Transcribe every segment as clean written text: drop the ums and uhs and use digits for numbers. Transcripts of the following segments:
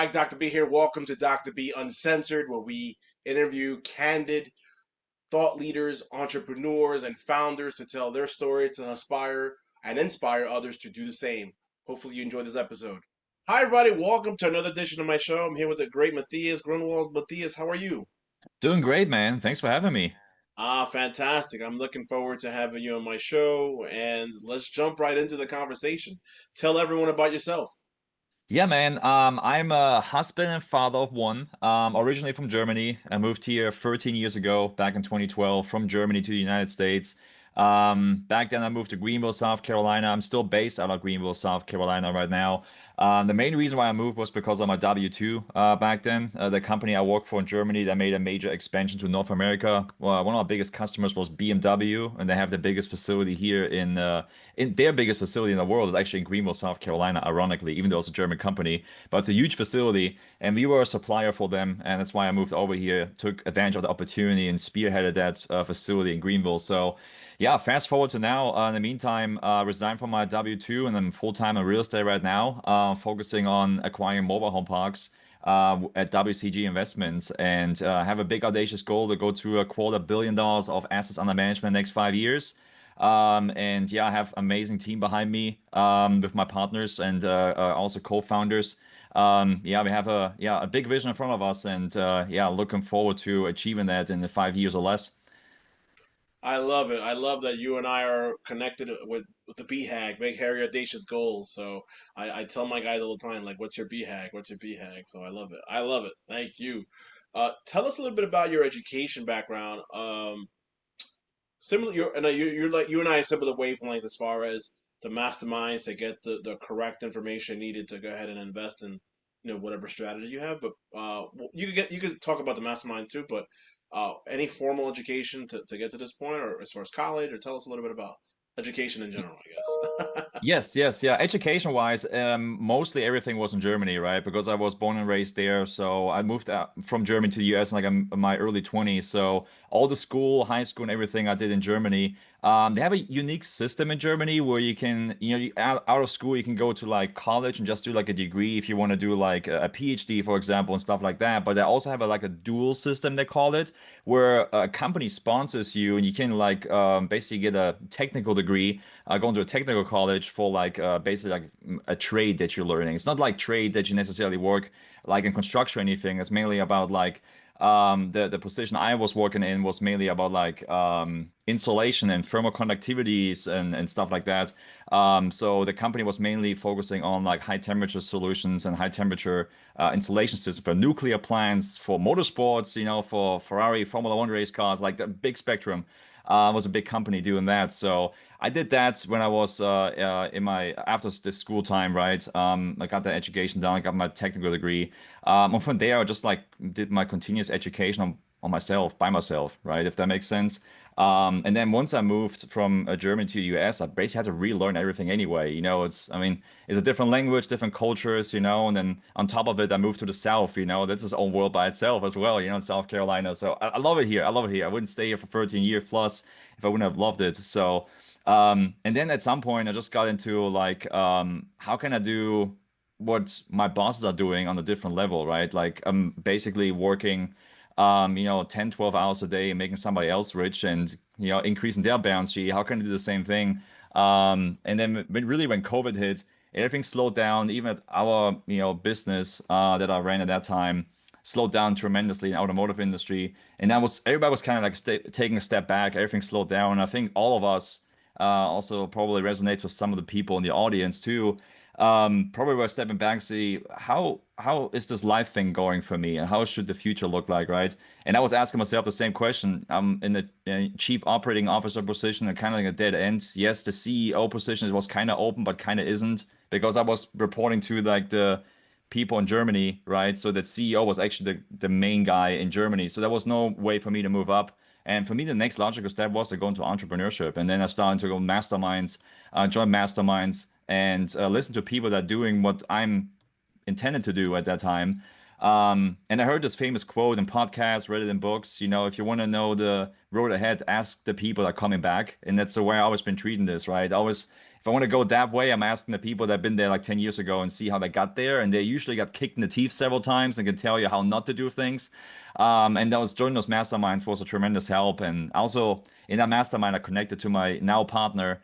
Hi, Dr. B here. Welcome to Dr. B Uncensored, where we interview candid thought leaders, entrepreneurs, and founders to tell their story to inspire others to do the same. Hopefully, you enjoyed this episode. Hi, everybody. Welcome to another edition of my show. I'm here with the great Matthias Grünwald. Matthias, how are you? Doing great, man. Thanks for having me. Fantastic. I'm looking forward to having you on my show, and let's jump right into the conversation. Tell everyone about yourself. Yeah, man. I'm a husband and father of one. Originally from Germany. I moved here 13 years ago, back in 2012, from Germany to the United States. Back then I moved to Greenville, South Carolina. I'm still based out of Greenville, South Carolina right now. The main reason why I moved was because of my W-2 back then. The company I worked for in Germany, that made a major expansion to North America. Well, one of our biggest customers was BMW, and they have the biggest facility here in their biggest facility in the world is actually in Greenville, South Carolina, ironically, even though it's a German company. But it's a huge facility, and we were a supplier for them, and that's why I moved over here, took advantage of the opportunity, and spearheaded that facility in Greenville. So, yeah, fast forward to now. In the meantime, resigned from my W-2, and I'm full-time in real estate right now, focusing on acquiring mobile home parks. At WCG Investments, and have a big audacious goal to go to $250 million of assets under management next 5 years. And yeah, I have amazing team behind me with my partners and also co-founders. Yeah, we have a big vision in front of us, and yeah, looking forward to achieving that in the 5 years or less. I love it. I love that you and I are connected with the BHAG, big hairy audacious goals. So I tell my guys all the time, like, what's your BHAG? What's your BHAG? So I love it. I love it. Thank you. Tell us a little bit about your education background. Similar, you're like you and I are similar wavelength as far as the masterminds to get the correct information needed to go ahead and invest in whatever strategy you have. But you could talk about the mastermind too. But any formal education to get to this point, or as far as college, or tell us a little bit about education in general, I guess. Yes, yes, yeah. Education-wise, mostly everything was in Germany, right? Because I was born and raised there. So I moved out from Germany to the US in like my early 20s. So all the school, high school, and everything I did in Germany. They have a unique system in Germany where you can, out of school, you can go to like college and just do like a degree if you want to do like a PhD, for example, and stuff like that. But they also have like a dual system, they call it, where a company sponsors you and you can like basically get a technical degree, going to a technical college for like basically like a trade that you're learning. It's not like trade that you necessarily work like in construction or anything. It's mainly about like the position I was working in was mainly about like insulation and thermal conductivities and stuff like that. So the company was mainly focusing on like high temperature solutions and high temperature insulation systems for nuclear plants, for motorsports, for Ferrari, Formula One race cars, like the big spectrum. Was a big company doing that. So I did that when I was in my after the school time, right? I got the education done, I got my technical degree. And from there, I just like did my continuous education on myself, by myself, right? If that makes sense. And then once I moved from Germany to the US, I basically had to relearn everything anyway. I mean, it's a different language, different cultures, and then on top of it, I moved to the South, that's its own world by itself as well, in South Carolina. So I love it here. I love it here. I wouldn't stay here for 13 years plus if I wouldn't have loved it. So, and then at some point, I just got into like, how can I do what my bosses are doing on a different level, right? Like I'm basically working 10, 12 hours a day and making somebody else rich and, increasing their balance sheet. How can I do the same thing? And then when COVID hit, everything slowed down. Even at our, business that I ran at that time slowed down tremendously in the automotive industry. And everybody was kind of like taking a step back. Everything slowed down. And I think all of us also probably resonates with some of the people in the audience too. Probably we're stepping back, see how is this life thing going for me, and how should the future look like, right? And I was asking myself the same question. I'm in the chief operating officer position and kind of like a dead end. Yes, the CEO position was kind of open, but kind of isn't because I was reporting to like the people in Germany, right? So that CEO was actually the main guy in Germany. So there was no way for me to move up. And for me, the next logical step was to go into entrepreneurship. And then I started to go masterminds, join masterminds, and listen to people that are doing what I'm intended to do at that time. And I heard this famous quote in podcasts, read it in books. If you want to know the road ahead, ask the people that are coming back. And that's the way I always been treating this, right? Always, if I want to go that way, I'm asking the people that have been there like 10 years ago and see how they got there. And they usually got kicked in the teeth several times and can tell you how not to do things. And that was joining those masterminds was a tremendous help. And also in that mastermind, I connected to my now partner,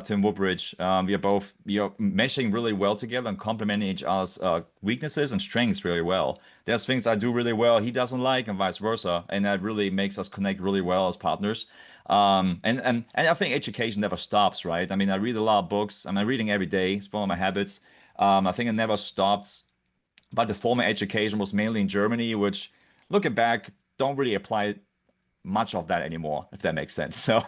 Tim Woodbridge. We are meshing really well together and complementing each other's weaknesses and strengths really well. There's things I do really well he doesn't like, and vice versa, and that really makes us connect really well as partners. And I think education never stops, right? I mean, I read a lot of books. I'm reading every day. It's one of my habits. I think it never stops. But the formal education was mainly in Germany, which, looking back, don't really apply much of that anymore, if that makes sense. So,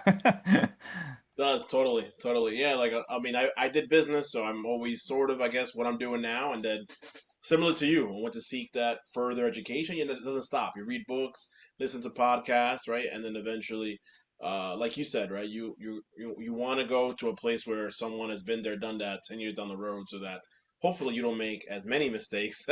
Does totally, totally. Yeah, like I mean, I did business, so I'm always sort of, I guess, what I'm doing now, and then similar to you, I want to seek that further education. You know, it doesn't stop. You read books, listen to podcasts, right, and then eventually, like you said, right, you want to go to a place where someone has been there, done that, 10 years down the road, so that hopefully you don't make as many mistakes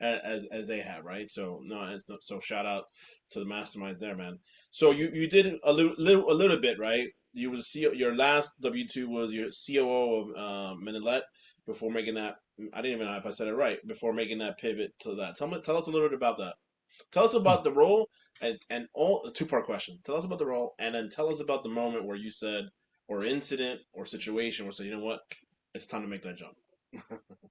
as they have, right? So no, so shout out to the masterminds there, man. So you did a little bit, right? You was CEO, your last W-2 was your COO of Menilet before making that. I didn't even know if I said it right. Before making that pivot to that, tell us a little bit about that. Tell us about the role and all a two-part question. Tell us about the role, and then tell us about the moment where you said, or incident or situation where you say, you know what, it's time to make that jump.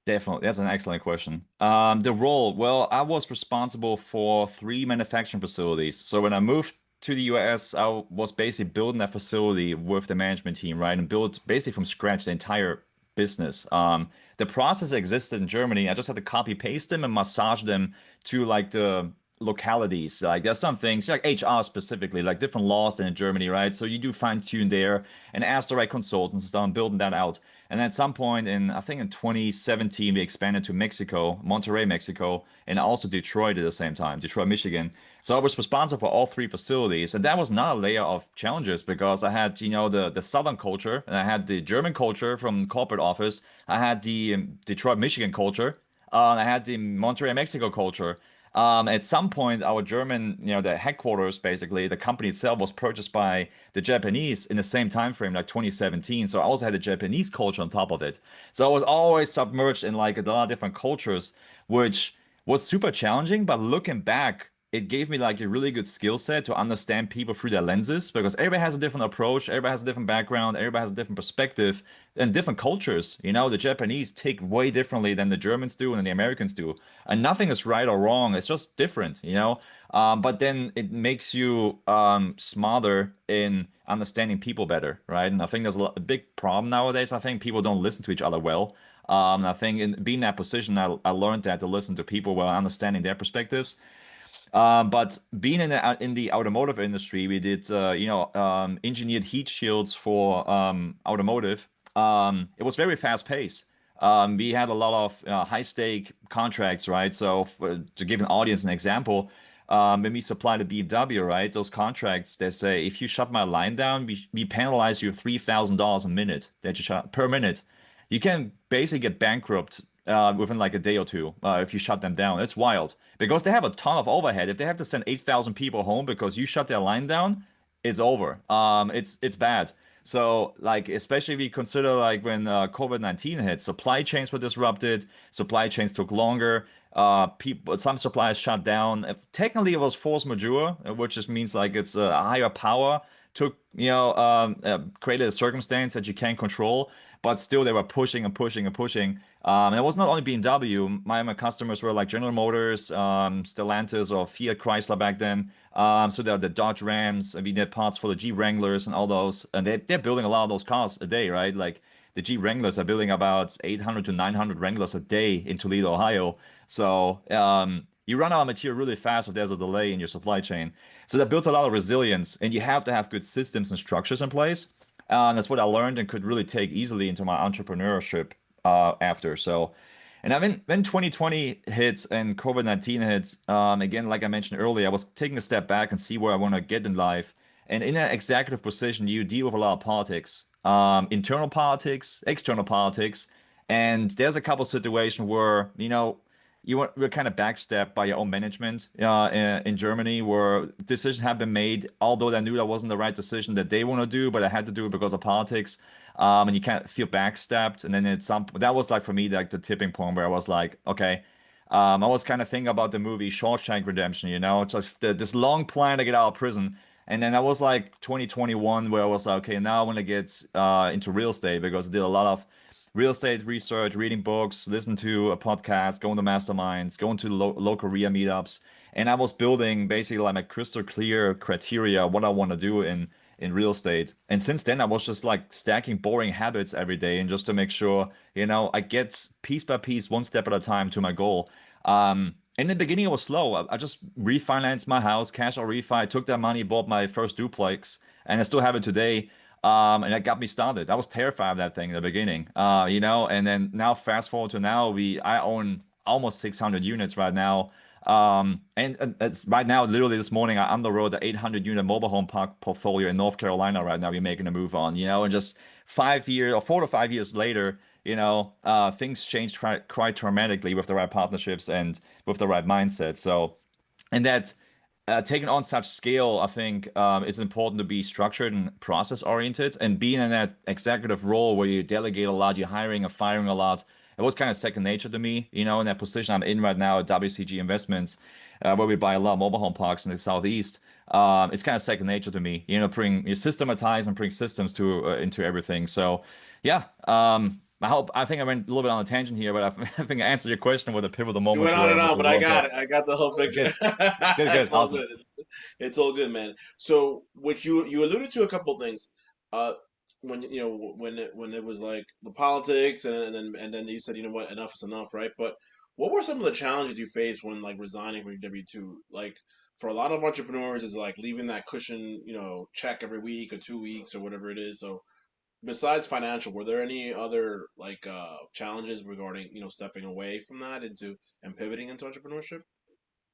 definitely, that's an excellent question. The role, well, I was responsible for three manufacturing facilities. So when I moved to the US, I was basically building that facility with the management team, right? And built basically from scratch the entire business. The process existed in Germany. I just had to copy paste them and massage them to like the localities. Like there's some things like HR specifically, like different laws than in Germany, right? So you do fine tune there and ask the right consultants, start building that out. And at some point I think in 2017, we expanded to Mexico, Monterrey, Mexico, and also Detroit at the same time, Detroit, Michigan. So I was responsible for all three facilities, and that was not a layer of challenges because I had, the Southern culture, and I had the German culture from corporate office. I had the Detroit, Michigan culture. I had the Monterrey, Mexico culture. At some point, our German, the headquarters, basically, the company itself was purchased by the Japanese in the same time frame, like 2017. So I also had the Japanese culture on top of it. So I was always submerged in like a lot of different cultures, which was super challenging. But looking back, it gave me like a really good skill set to understand people through their lenses because everybody has a different approach, everybody has a different background, everybody has a different perspective and different cultures. The Japanese take way differently than the Germans do and the Americans do. And nothing is right or wrong, it's just different. But then it makes you smarter in understanding people better, right? And I think there's a big problem nowadays. I think people don't listen to each other well. And I think in being in that position, I learned that to listen to people while understanding their perspectives. But being in the automotive industry, we did engineered heat shields for automotive. It was very fast paced. We had a lot of high stake contracts, right? So to give an audience an example, when we supply the BMW, right, those contracts, they say if you shut my line down, we penalize you $3,000 a minute that you shut per minute. You can basically get bankrupt within like a day or two if you shut them down. It's wild because they have a ton of overhead. If they have to send 8,000 people home because you shut their line down, it's over. It's bad. So like especially if you consider like when COVID-19 hit, supply chains were disrupted, supply chains took longer. Some suppliers shut down. Technically, it was force majeure, which just means like it's a higher power took created a circumstance that you can't control, but still they were pushing and pushing and pushing. And it was not only BMW. My customers were like General Motors, Stellantis, or Fiat Chrysler back then. So they're the Dodge Rams. We did parts for the Jeep Wranglers and all those. And they're building a lot of those cars a day, right? Like the Jeep Wranglers are building about 800 to 900 Wranglers a day in Toledo, Ohio. So you run out of material really fast if there's a delay in your supply chain. So that builds a lot of resilience, and you have to have good systems and structures in place. And that's what I learned and could really take easily into my entrepreneurship after. So, and I mean, when 2020 hits and COVID-19 hits, again, like I mentioned earlier, I was taking a step back and see where I want to get in life. And in that executive position, you deal with a lot of politics, internal politics, external politics. And there's a couple situations where, we're kind of backstepped by your own management in Germany, where decisions have been made, although I knew that wasn't the right decision that they want to do, but I had to do it because of politics. and you kind of feel backstabbed. And then at some that was like for me like the tipping point where I was like, okay. I was kind of thinking about the movie Shawshank Redemption, just this long plan to get out of prison. And then I was like 2021 where I was like, okay, now I want to get into real estate because I did a lot of real estate research, reading books, listen to a podcast, going to masterminds, going to local RIA meetups. And I was building basically like my crystal clear criteria, what I want to do in real estate. And since then, I was just like stacking boring habits every day and just to make sure, I get piece by piece, one step at a time to my goal. In the beginning, it was slow. I just refinanced my house, cash out refi, took that money, bought my first duplex, and I still have it today. And that got me started. I was terrified of that thing in the beginning, and then now fast forward to now, I own almost 600 units right now. And it's right now, literally this morning, I underwrote the 800 unit mobile home park portfolio in North Carolina right now. We're making a move on, and just 5 years or 4 to 5 years later, things change quite dramatically with the right partnerships and with the right mindset. So, and that taking on such scale, I think it's important to be structured and process oriented. And being in that executive role where you delegate a lot, you're hiring and firing a lot, it was kind of second nature to me. In that position I'm in right now at WCG Investments, where we buy a lot of mobile home parks in the Southeast. It's kind of second nature to me. Bring you systematize and bring systems to into everything. So, yeah. I think I went a little bit on a tangent here, but I think I answered your question with the pivotal You moments went on where and on, we but I want got to. it. I got the whole picture. Good, good, It's good, all awesome. good. It's all good, man. So, which you alluded to a couple things. Uh, when when it was like the politics, and then you said, what, enough is enough, right? But what were some of the challenges you faced when like resigning from your W-2? Like for a lot of entrepreneurs, is like leaving that cushion, check every week or 2 weeks or whatever it is. So besides financial, were there any other like challenges regarding, stepping away from that into and pivoting into entrepreneurship?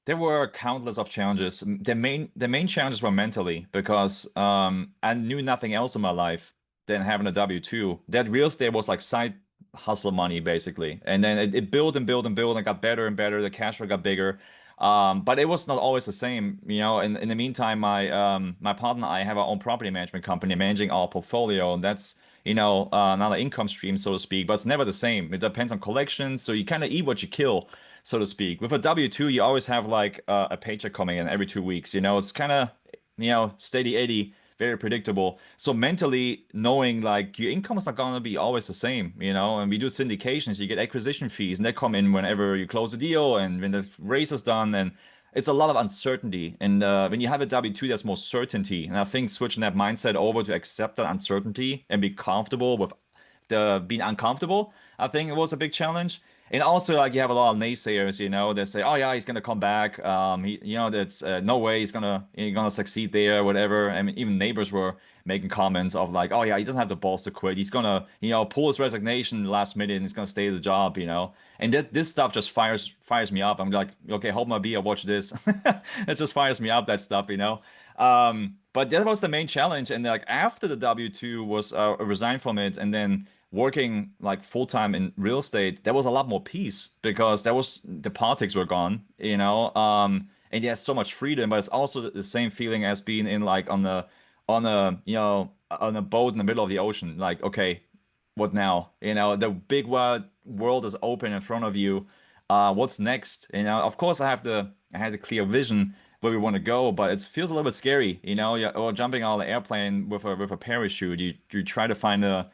There were countless of challenges. The main challenges were mentally because I knew nothing else in my life than having a W-2. That real estate was like side hustle money basically. And then it built and built and built and got better and better. The cash flow got bigger. But it was not always the same. In the meantime, my partner and I have our own property management company managing our portfolio, and that's another income stream, so to speak, but it's never the same. It depends on collections, so you kind of eat what you kill, so to speak. With a W-2, you always have like a paycheck coming in every 2 weeks. It's kind of, steady Eddie, very predictable. So mentally knowing like your income is not gonna be always the same, and we do syndications, you get acquisition fees, and they come in whenever you close a deal and when the race is done, and it's a lot of uncertainty. And when you have a W-2, there's more certainty. And I think switching that mindset over to accept that uncertainty and be comfortable with the being uncomfortable, I think it was a big challenge. And also, like you have a lot of naysayers, they say, "Oh yeah, he's gonna come back." That's no way he's gonna succeed there, whatever. I mean, even neighbors were making comments of like, "Oh yeah, he doesn't have the balls to quit. He's gonna, pull his resignation last minute and he's gonna stay at the job." And this stuff just fires me up. I'm like, okay, hold my beer, watch this. It just fires me up, that stuff. But that was the main challenge. And like after the W-2 was resigned from it, and then working like full time in real estate, there was a lot more peace because the politics were gone. And you have so much freedom, but it's also the same feeling as being in like on a boat in the middle of the ocean. Like, okay, what now? The big wide world is open in front of you. What's next? Of course, I had a clear vision where we want to go, but it feels a little bit scary. Or jumping out of the airplane with a parachute. You try to find the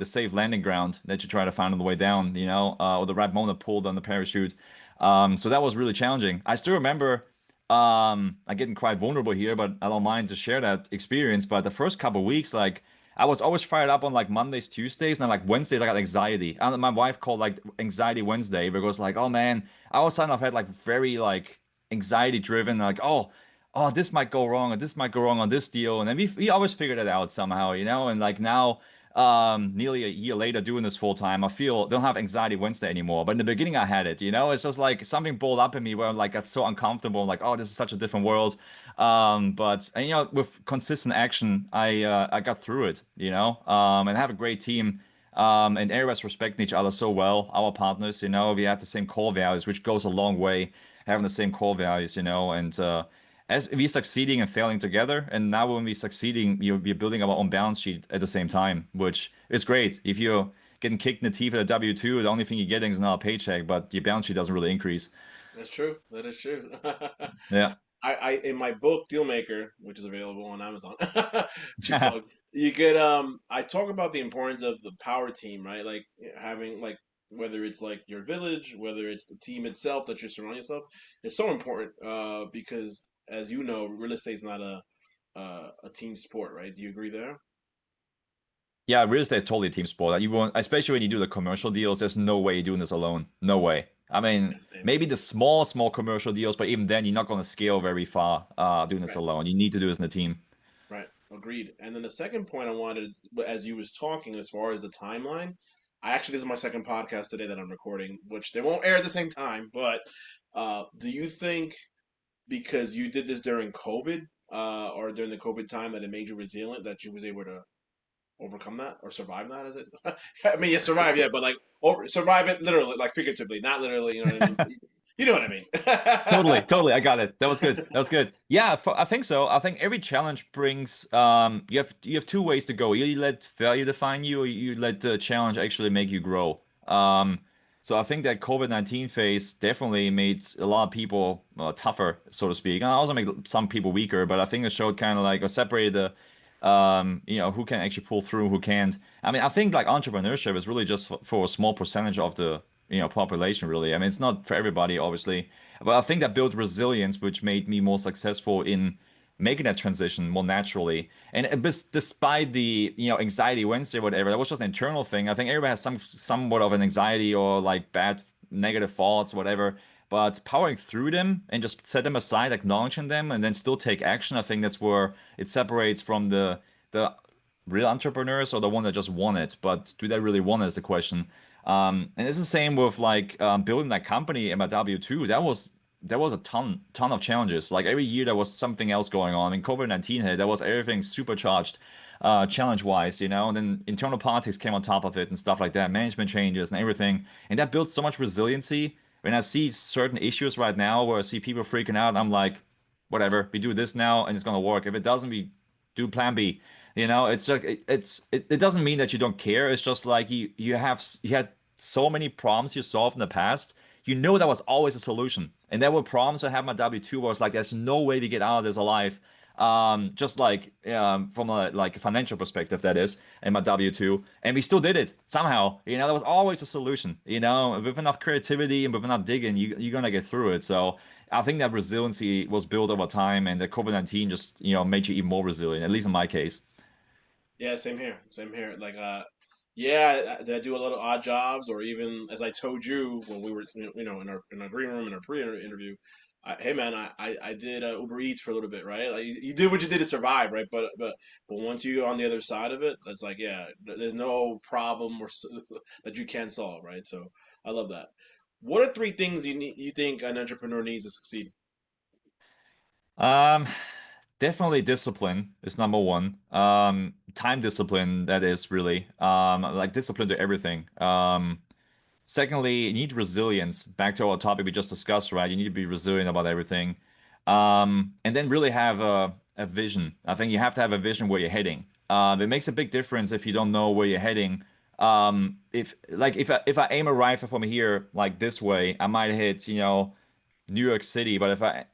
safe landing ground that you try to find on the way down. Or the right moment to pull down the parachute. So that was really challenging. I still remember. I'm getting quite vulnerable here, but I don't mind to share that experience. But the first couple of weeks, like I was always fired up on like Mondays, Tuesdays, and then like Wednesdays I got anxiety. And my wife called like anxiety Wednesday because like, oh man, I all of a sudden I've had like very like anxiety driven, like, oh, this might go wrong, or this might go wrong on this deal. And then we always figured it out somehow. And like now, nearly a year later doing this full time, I feel don't have anxiety Wednesday anymore. But in the beginning I had it. It's just like something bubbled up in me where I'm like got so uncomfortable, like, oh, this is such a different world. But and, with consistent action, I got through it. And have a great team. And everybody's respecting each other so well. Our partners, we have the same core values, which goes a long way, having the same core values. And as we're succeeding and failing together. And now when we're succeeding, we're building our own balance sheet at the same time, which is great. If you're getting kicked in the teeth at a W-2, the only thing you're getting is not a paycheck, but your balance sheet doesn't really increase. That's true. That is true. Yeah. I in my book Dealmaker, which is available on Amazon, cheap plug. You could I talk about the importance of the power team, right? Like having like whether it's like your village, whether it's the team itself that you surround yourself, it's so important. Because as you know, real estate's not a team sport, right? Do you agree there? Yeah, real estate is totally a team sport. You want, especially when you do the commercial deals, there's no way you're doing this alone. No way. I mean, Yeah, same. maybe the small commercial deals, but even then, you're not going to scale very far doing this Right. alone. You need to do this in a team. Right, agreed. And then the second point I wanted, as you was talking, as far as the timeline, I actually this is my second podcast today that I'm recording, which they won't air at the same time. But do you think because you did this during COVID, or during the COVID time, that it made you resilient, that you was able to overcome that or survive that? As it, I mean, you survive, yeah, but like survive it literally, like figuratively, not literally. You know what I mean? You know what I mean? Totally, totally. I got it. That was good. That was good. Yeah, I think so. I think every challenge brings you have two ways to go. You let failure define you, or you let the challenge actually make you grow. So I think that COVID-19 phase definitely made a lot of people tougher, so to speak. And also made some people weaker, but I think it showed kind of like or separated the who can actually pull through, who can't. I mean, I think like entrepreneurship is really just for a small percentage of the population, really. I mean, it's not for everybody, obviously, but I think that built resilience, which made me more successful in making that transition more naturally. And despite the anxiety Wednesday, whatever, that was just an internal thing. I think everybody has somewhat of an anxiety or like bad negative thoughts, whatever. But powering through them and just set them aside, acknowledging them, and then still take action. I think that's where it separates from the real entrepreneurs or the one that just want it. But do they really want it is the question. And it's the same with like building that company at W2. That was a ton of challenges. Like every year there was something else going on. In COVID-19 hit, there was everything supercharged, challenge-wise, and then internal politics came on top of it and stuff like that, management changes and everything. And that built so much resiliency. When I see certain issues right now where I see people freaking out, I'm like, whatever, we do this now and it's gonna work. If it doesn't, we do plan B. It's like it doesn't mean that you don't care. It's just like you had so many problems you solved in the past. That was always a solution. And there were problems I had my W2 where it's like there's no way to get out of this alive. Just like from a like a financial perspective, that is, in my W2. And we still did it somehow. There was always a solution. With enough creativity and with enough digging, you're gonna get through it. So I think that resiliency was built over time, and the COVID-19 just made you even more resilient, at least in my case. Yeah, same here. Same here. Like, yeah, I do a lot of odd jobs, or even as I told you when we were, in our green room in our pre-interview. Hey man, I did Uber Eats for a little bit, right? Like you did what you did to survive, right? But once you're on the other side of it, it's like yeah, there's no problem that you can't solve, right? So I love that. What are three things you think an entrepreneur needs to succeed? Um, Definitely discipline is number one. Time discipline, that is really like discipline to everything. Secondly, you need resilience. Back to our topic we just discussed, right? You need to be resilient about everything. And then really have a vision. I think you have to have a vision where you're heading. It makes a big difference if you don't know where you're heading. If I aim a rifle from here like this way, I might hit, New York City. But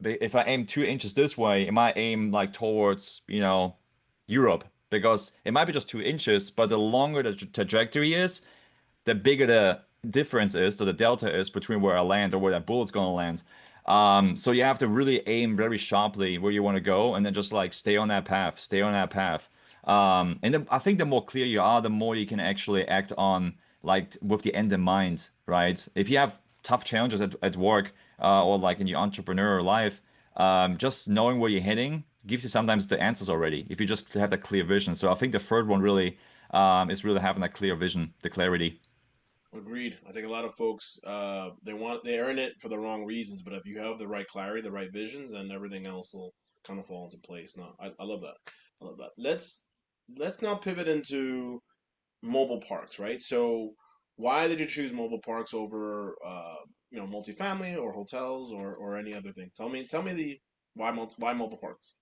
if I aim 2 inches this way, it might aim like towards, Europe because it might be just 2 inches, but the longer the trajectory is, the bigger the difference is, so the delta is between where I land or where that bullet's gonna land. So you have to really aim very sharply where you want to go, and then just like stay on that path, stay on that path. And then I think the more clear you are, the more you can actually act on like with the end in mind, right? If you have tough challenges at work or like in your entrepreneurial life, just knowing where you're heading gives you sometimes the answers already if you just have that clear vision. So I think the third one really is really having that clear vision, the clarity. Agreed. I think a lot of folks they earn it for the wrong reasons, but if you have the right clarity, the right visions, then everything else will kind of fall into place. No, I love that. I love that. Let's now pivot into mobile parks, right? So why did you choose mobile parks over multifamily or hotels or any other thing? Tell me the why mobile parks.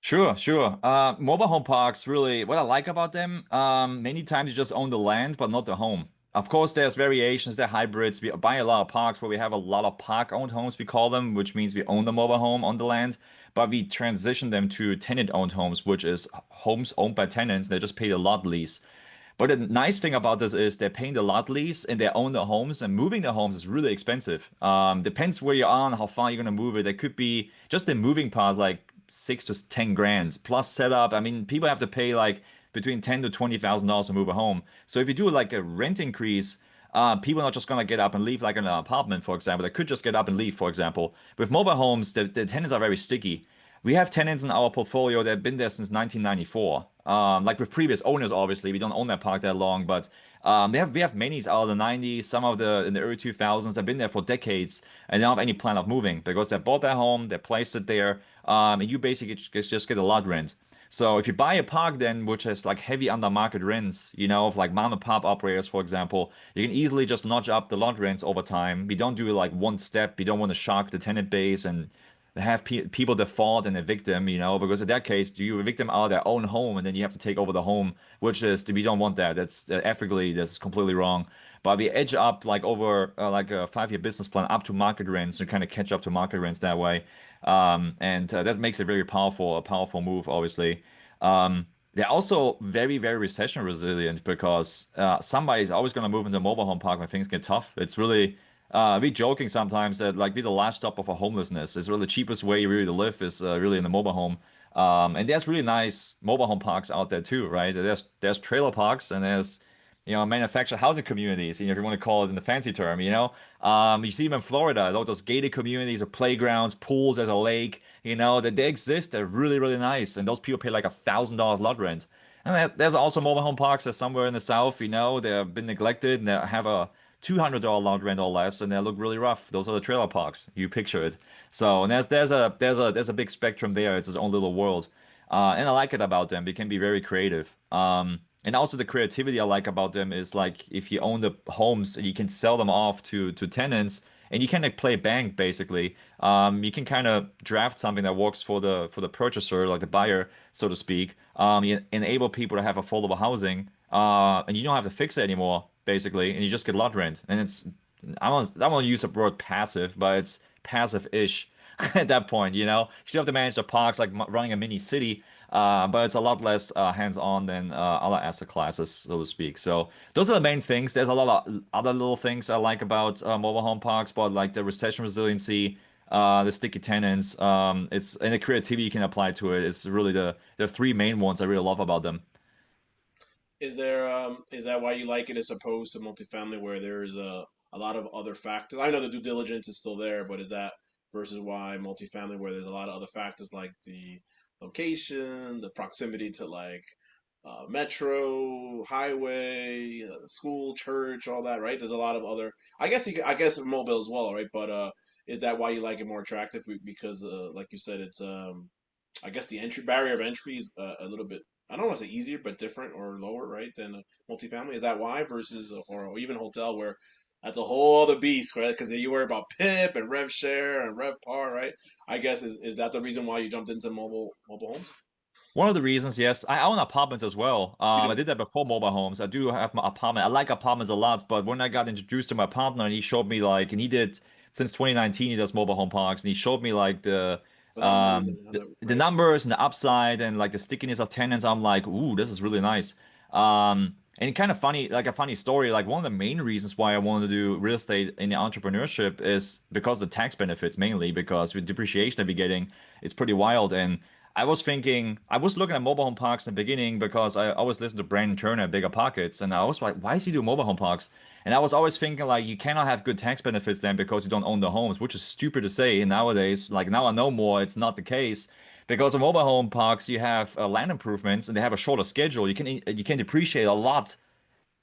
Sure, sure. Mobile home parks, really, what I like about them, many times you just own the land, but not the home. Of course, there's variations, they're hybrids. We buy a lot of parks where we have a lot of park-owned homes, we call them, which means we own the mobile home on the land, but we transition them to tenant-owned homes, which is homes owned by tenants. They just pay the lot lease. But the nice thing about this is they're paying the lot lease and they own the homes, and moving the homes is really expensive. Depends where you are and how far you're gonna move it. It could be just the moving part, like 6 to 10 grand plus setup. I mean, people have to pay like between $10,000 to $20,000 to move a home. So if you do like a rent increase, people are not just gonna get up and leave like in an apartment, for example. They could just get up and leave, for example. With mobile homes, the tenants are very sticky. We have tenants in our portfolio that have been there since 1994. Like with previous owners, obviously, we don't own that park that long, but we have many out of the 90s, some of the in the early 2000s. They've been there for decades and they don't have any plan of moving because they bought their home, they placed it there, and you basically just get a lot rent. So if you buy a park then, which has like heavy under market rents, of like mom and pop operators, for example, you can easily just notch up the lot rents over time. We don't do like one step. We don't want to shock the tenant base and have people default and evict them, because in that case, do you evict them out of their own home and then you have to take over the home, which is, we don't want that. That's ethically, that's completely wrong. But we edge up like over like a 5-year business plan up to market rents and kind of catch up to market rents that way. And that makes it a powerful move, obviously. They're also very, very recession resilient because somebody's always going to move into a mobile home park when things get tough. It's really we joking sometimes that like be the last stop of a homelessness. It's really the cheapest way really to live is really in the mobile home. And there's really nice mobile home parks out there too, right? There's trailer parks and there's manufactured housing communities, if you want to call it in the fancy term, you see them in Florida, those gated communities or playgrounds, pools, there's a lake, that they exist. They're really, really nice, and those people pay like $1,000 lot rent. And there's also mobile home parks that's somewhere in the south, they've been neglected and they have a $200 lot rent or less, and they look really rough. Those are the trailer parks. You picture it. So, and there's a big spectrum there. It's its own little world, and I like it about them. They can be very creative. And also the creativity I like about them is like if you own the homes, you can sell them off to tenants, and you can like play bank basically. You can kind of draft something that works for the purchaser, like the buyer, so to speak. You enable people to have affordable housing, and you don't have to fix it anymore, basically, and you just get lot rent. And it's I want to use the word passive, but it's passive-ish at that point. You still have to manage the parks like running a mini city, but it's a lot less hands-on than other asset classes, so to speak. So those are the main things. There's a lot of other little things I like about mobile home parks, but like the recession resiliency, the sticky tenants, it's and the creativity you can apply to it. It's really the three main ones I really love about them. Is that why you like it as opposed to multifamily where there's a lot of other factors? I know the due diligence is still there, but is that versus why multifamily where there's a lot of other factors like the location, the proximity to like metro, highway, school, church, all that, right? There's a lot of other. I guess mobile as well, right? But is that why you like it more attractive? Because like you said, it's I guess the entry barrier of entry is a little bit, I don't want to say easier, but different or lower, right, than a multifamily. Is that why versus or even hotel where that's a whole other beast, right? Because you worry about PIP and rev share and rev par, right? I guess is that the reason why you jumped into mobile homes? One of the reasons, yes, I own apartments as well. You I do. did that before mobile homes. I do have my apartment. I like apartments a lot, but when I got introduced to my partner and he showed me like, and he did since 2019, he does mobile home parks, and he showed me like the The numbers um and how the, that the right. numbers and the upside and like the stickiness of tenants. I'm like, ooh, this is really nice. And kind of funny, like a funny story. Like one of the main reasons why I wanted to do real estate in the entrepreneurship is because the tax benefits, mainly because with depreciation that we're getting, it's pretty wild. And I was looking at mobile home parks in the beginning because I always listened to Brandon Turner at Bigger Pockets, and I was like, why is he doing mobile home parks? And I was always thinking like, you cannot have good tax benefits then because you don't own the homes, which is stupid to say nowadays. Like now I know more, it's not the case. Because in mobile home parks, you have land improvements and they have a shorter schedule. You can depreciate a lot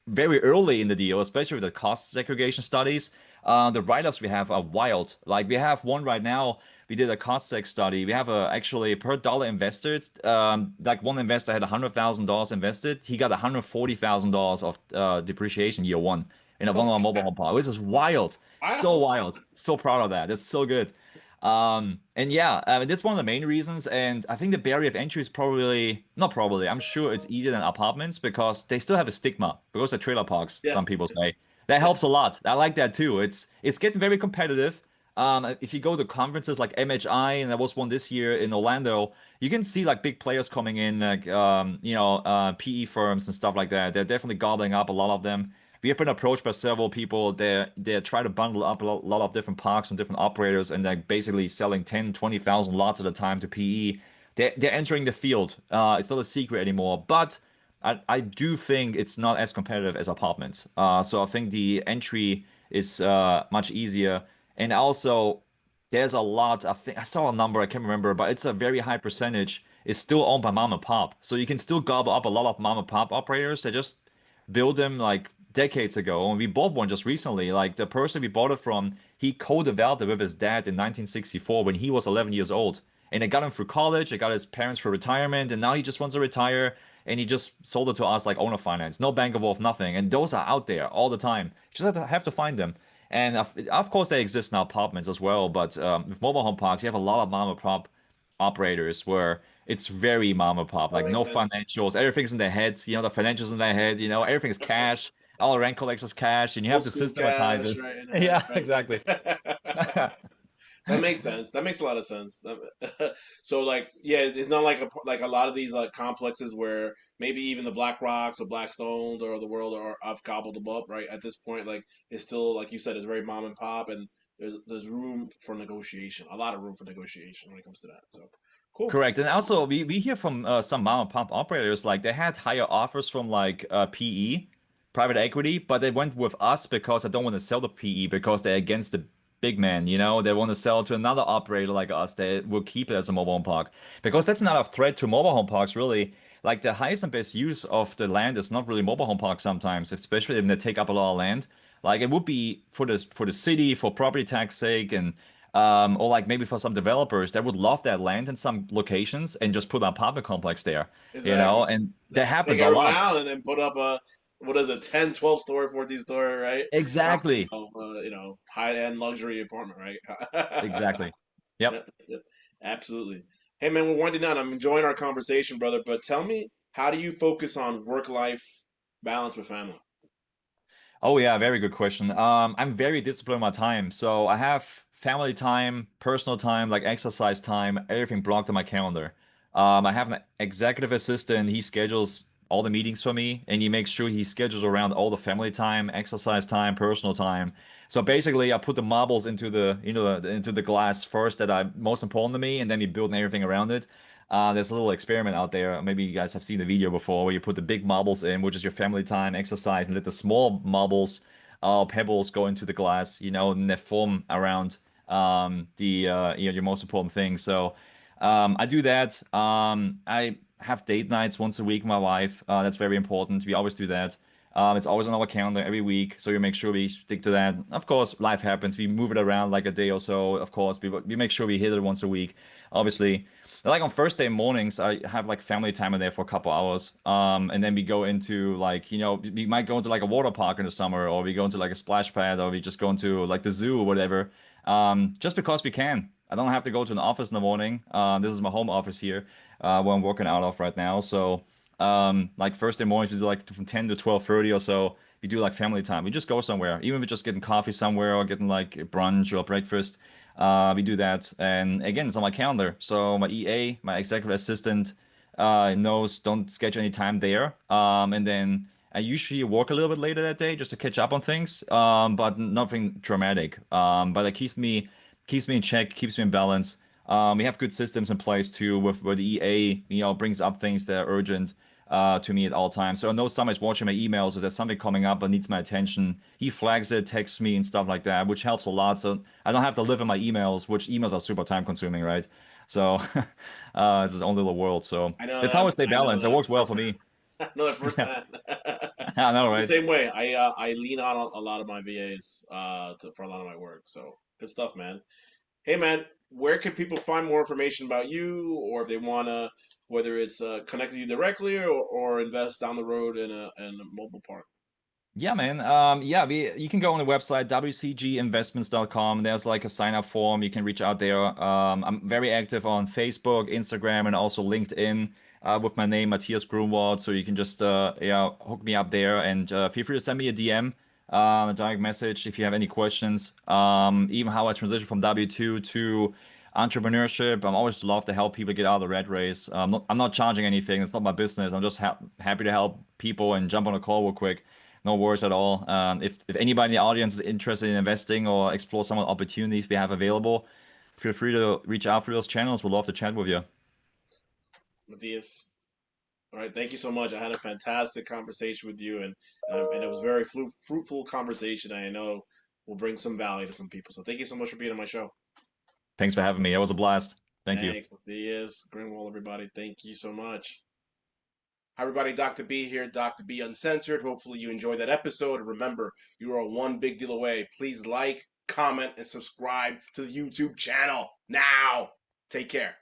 very early in the deal, especially with the cost segregation studies. The write-ups we have are wild. Like we have one right now. We did a cost seg study. We have actually per dollar invested. Like one investor had $100,000 invested. He got $140,000 of depreciation year one. in a one of our mobile home park, which is wild, so Wow. wild. So proud of that. That's so good. And yeah, I mean, that's one of the main reasons. And I think the barrier of entry is probably not probably. I'm sure it's easier than apartments because they still have a stigma because they're trailer parks. Yeah. Some people say that Yeah. helps a lot. I like that too. It's getting very competitive. If you go to conferences like MHI, and there was one this year in Orlando, you can see like big players coming in, like PE firms and stuff like that. They're definitely gobbling up a lot of them. We have been approached by several people. They try to bundle up a lot of different parks and different operators, and they're basically selling 10, 20,000 lots at a time to PE. They're entering the field. It's not a secret anymore, but I do think it's not as competitive as apartments. So I think the entry is much easier. And also, there's a lot. I think I saw a number, I can't remember, but it's a very high percentage is still owned by mom and pop. So you can still gobble up a lot of mom and pop operators that just build them like decades ago. And we bought one just recently. Like the person we bought it from, he co-developed it with his dad in 1964 when he was 11 years old. And it got him through college, it got his parents for retirement, and now he just wants to retire. And he just sold it to us like owner finance, no bank involved, nothing. And those are out there all the time. You just have to find them. And of course, they exist in apartments as well. But with mobile home parks, you have a lot of mom and pop operators where it's very mom and pop, That like makes no sense. financials. Everything's in their head. The financials in their head. Everything's cash. All the rent collectors cash, and you have Old to school systematize cash, it. right? In the head, Yeah, exactly. right? That makes sense. That makes a lot of sense. So like, yeah, it's not like a lot of these like complexes where maybe even the Black Rocks or Blackstones or the world are have gobbled them up, right? At this point, like it's still like you said, it's very mom and pop, and there's room for negotiation, a lot of room for negotiation when it comes to that. So cool. Correct. And also, we hear from some mom and pop operators like they had higher offers from like PE, private equity, but they went with us because they don't want to sell the PE because they're against the big man. They want to sell to another operator like us. They will keep it as a mobile home park because that's not a threat to mobile home parks, really. Like the highest and best use of the land is not really mobile home parks sometimes, especially when they take up a lot of land. Like it would be for the city, for property tax sake, and or like maybe for some developers that would love that land in some locations and just put an apartment complex there, Exactly. and that Take happens a everyone lot. out and then put up a what is it, 10, 12 story, 14-story, right? Exactly. High end luxury apartment, right? Exactly. Yep. Yep, yep, absolutely. Hey man, we're winding down. I'm enjoying our conversation, brother. But tell me, how do you focus on work-life balance with family? Oh yeah, very good question. I'm very disciplined with my time. So I have family time, personal time, like exercise time, everything blocked on my calendar. I have an executive assistant. He schedules all the meetings for me, and he makes sure he schedules around all the family time, exercise time, personal time. So basically, I put the marbles into into the glass first that are most important to me, and then we build everything around it. There's a little experiment out there. Maybe you guys have seen the video before where you put the big marbles in, which is your family time, exercise, and let the small marbles, pebbles go into the glass, and they form around the your most important thing. So I do that. I have date nights once a week with my wife. That's very important. We always do that. It's always on our calendar every week, so we make sure we stick to that. Of course, life happens. We move it around like a day or so. Of course, we make sure we hit it once a week. Obviously, like on Thursday mornings, I have like family time in there for a couple hours. And then we go into like, we might go into like a water park in the summer, or we go into like a splash pad, or we just go into like the zoo or whatever. Just because we can. I don't have to go to an office in the morning. This is my home office here, where I'm working out of right now. So, like Thursday mornings, we do like from 10 to 12:30 or so. We do like family time. We just go somewhere, even if we're just getting coffee somewhere or getting like brunch or breakfast. We do that, and again, it's on my calendar. So my EA, my executive assistant, knows don't schedule any time there. And then I usually work a little bit later that day just to catch up on things. But nothing dramatic. But it keeps me in check, keeps me in balance. We have good systems in place too, with where the EA, brings up things that are urgent to me at all times. So I know somebody's watching my emails, if there's something coming up that needs my attention, he flags it, texts me and stuff like that, which helps a lot. So I don't have to live in my emails, which emails are super time consuming, right? So it's his own little world. So I know that's how I that. stay I know balanced. It that works well for firsthand. me. I know that firsthand. I know, I'm the right? same way. I lean on a lot of my VAs for a lot of my work. So good stuff, man. Hey, man, where can people find more information about you, or if they wanna, whether it's connect with you directly or invest down the road in a mobile park? Yeah, man. Yeah, you can go on the website wcginvestments.com. There's like a sign up form. You can reach out there. I'm very active on Facebook, Instagram, and also LinkedIn with my name, Matthias Grünwald. So you can just yeah, hook me up there and feel free to send me a DM, a direct message if you have any questions. Even how I transition from W2 to entrepreneurship. I'm always love to help people get out of the rat race. I'm not charging anything. It's not my business. I'm just happy to help people and jump on a call real quick. No worries at all. If anybody in the audience is interested in investing or explore some of the opportunities we have available, feel free to reach out through those channels. We'd love to chat with you. Matthias. All right, thank you so much. I had a fantastic conversation with you, and it was very fruitful conversation. I know will bring some value to some people. So thank you so much for being on my show. Thanks for having me. It was a blast. Thank you. Thanks, Matthias Greenwald, everybody. Thank you so much. Hi, everybody. Dr. B here, Dr. B Uncensored. Hopefully, you enjoyed that episode. Remember, you are one big deal away. Please like, comment, and subscribe to the YouTube channel now. Take care.